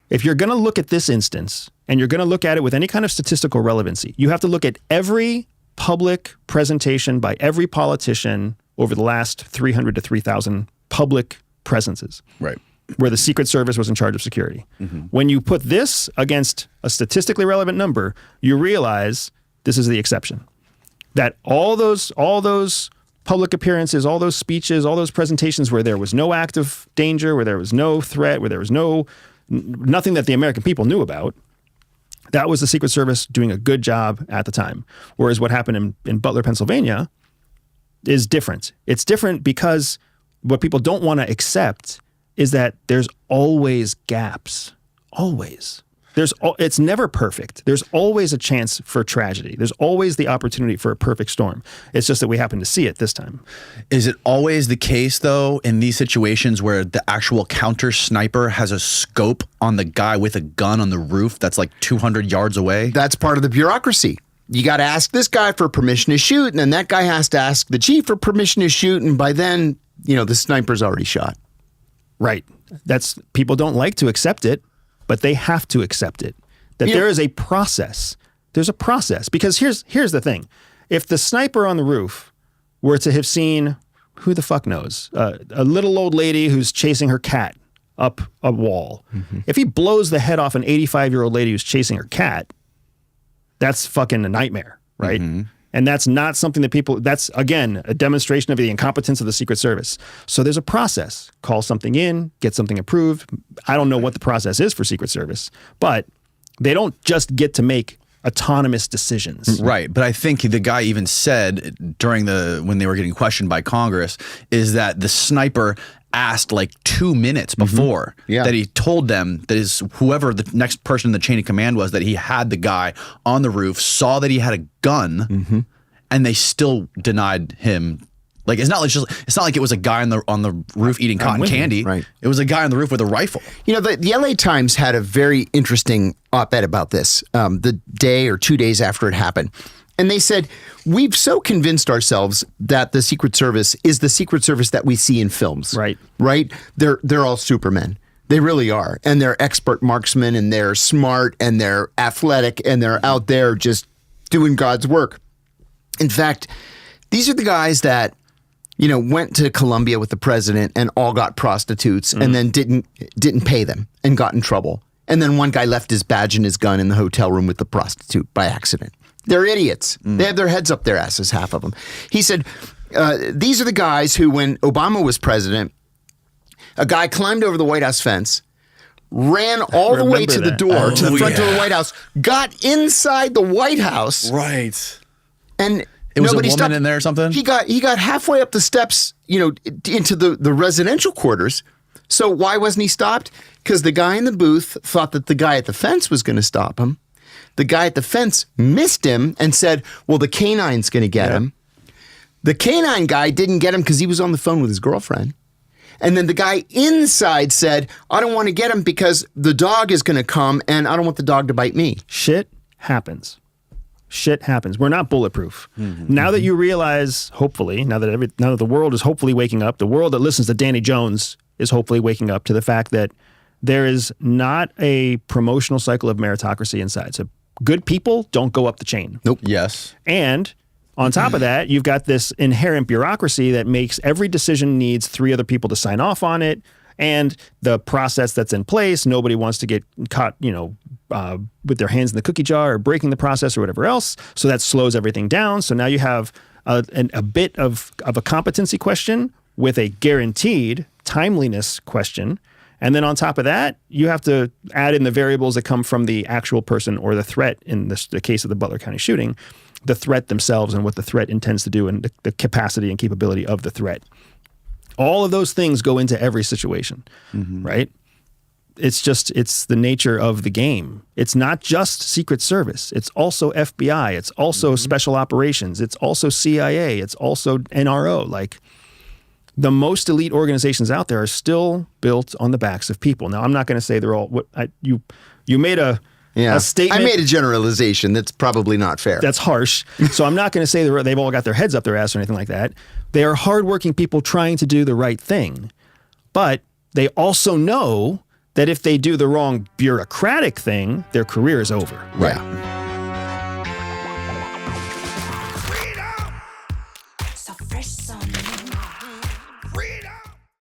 if you're going to look at this instance and you're going to look at it with any kind of statistical relevancy, you have to look at every public presentation by every politician over the last 300 to 3,000 public presences. Right. Where the Secret Service was in charge of security. When you put this against a statistically relevant number, you realize this is the exception. That all those public appearances, all those speeches, all those presentations where there was no active danger, where there was no threat, where there was nothing that the American people knew about, that was the Secret Service doing a good job at the time. Whereas what happened in Butler, Pennsylvania is different. It's different because what people don't want to accept is that there's always gaps. Always. It's never perfect. There's always a chance for tragedy. There's always the opportunity for a perfect storm. It's just that we happen to see it this time. Is it always the case, though, in these situations where the actual counter sniper has a scope on the guy with a gun on the roof that's like 200 yards away? That's part of the bureaucracy. You got to ask this guy for permission to shoot, and then that guy has to ask the chief for permission to shoot, and by then, the sniper's already shot. Right. People don't like to accept it, but they have to accept it. That there is a process. There's a process. Because here's the thing. If the sniper on the roof were to have seen, who the fuck knows, a little old lady who's chasing her cat up a wall. If he blows the head off an 85-year-old lady who's chasing her cat, that's fucking a nightmare, right? And that's not something that that's, again, a demonstration of the incompetence of the Secret Service. So there's a process. Call something in, get something approved. I don't know what the process is for Secret Service, but they don't just get to make autonomous decisions. Right. But I think the guy even said when they were getting questioned by Congress is that the sniper asked like 2 minutes before that he told them that whoever the next person in the chain of command was, that he had the guy on the roof, saw that he had a gun, and they still denied him. Like it's not like it was a guy on the roof eating cotton candy. Right. It was a guy on the roof with a rifle. The LA Times had a very interesting op-ed about this the day or 2 days after it happened. And they said, we've so convinced ourselves that the Secret Service is the Secret Service that we see in films. Right. Right? They're all supermen. They really are. And they're expert marksmen, and they're smart, and they're athletic, and they're out there just doing God's work. In fact, these are the guys that, went to Colombia with the president and all got prostitutes and then didn't pay them and got in trouble. And then one guy left his badge and his gun in the hotel room with the prostitute by accident. They're idiots. They have their heads up their asses, half of them. He said, these are the guys who, when Obama was president, a guy climbed over the White House fence, ran all the way to the door, to the front door of the White House, got inside the White House. Right. And it was a woman stopped. in there or something? He got halfway up the steps, into the residential quarters. So why wasn't he stopped? Because the guy in the booth thought that the guy at the fence was going to stop him. The guy at the fence missed him and said, well, the canine's going to get him. The canine guy didn't get him because he was on the phone with his girlfriend. And then the guy inside said, I don't want to get him because the dog is going to come and I don't want the dog to bite me. Shit happens. Shit happens. We're not bulletproof. Now that you realize, hopefully, now that the world is hopefully waking up, the world that listens to Danny Jones is hopefully waking up to the fact that there is not a promotional cycle of meritocracy inside. So good people don't go up the chain. Nope. Yes. And on top of that, you've got this inherent bureaucracy that makes every decision needs 3 other people to sign off on it. And the process that's in place, nobody wants to get caught, with their hands in the cookie jar or breaking the process or whatever else. So that slows everything down. So now you have a bit of a competency question with a guaranteed timeliness question. And then on top of that, you have to add in the variables that come from the actual person or the threat in the case of the Butler County shooting, the threat themselves and what the threat intends to do and the capacity and capability of the threat. All of those things go into every situation, right? It's the nature of the game. It's not just Secret Service. It's also FBI. It's also Special Operations. It's also CIA. It's also NRO. Like, the most elite organizations out there are still built on the backs of people. Now, I'm not going to say they're all. You made a statement. I made a generalization that's probably not fair. That's harsh. So I'm not going to say they've all got their heads up their ass or anything like that. They are hardworking people trying to do the right thing, but they also know that if they do the wrong bureaucratic thing, their career is over. Right. So fresh on me. Freedom.